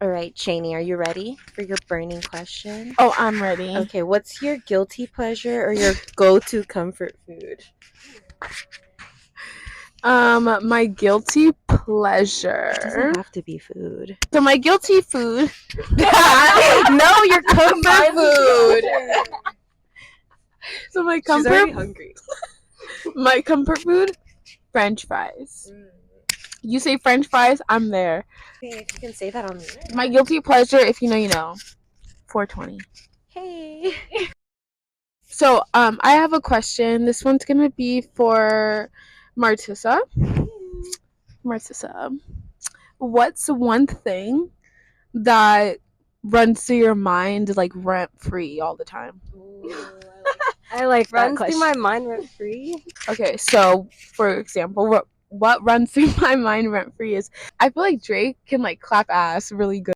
All right, Cheney, are you ready for your burning question? Oh, I'm ready. Okay, what's your guilty pleasure or your go-to comfort food? My guilty It doesn't pleasure. have to be food. So my guilty food. No, your comfort food. So my She's already comfort, hungry. my comfort food, French fries. You say French fries, I'm there. Okay, if you can say that on the air. My guilty pleasure, if you know, you know. 420. Hey. So, I have a question. This one's gonna be for Martissa. Martissa, what's one thing that runs through your mind like rent free all the time? I like that Runs through question. my mind rent free. Okay, so for example, what runs through my mind rent free is I feel like Drake can like clap ass really good.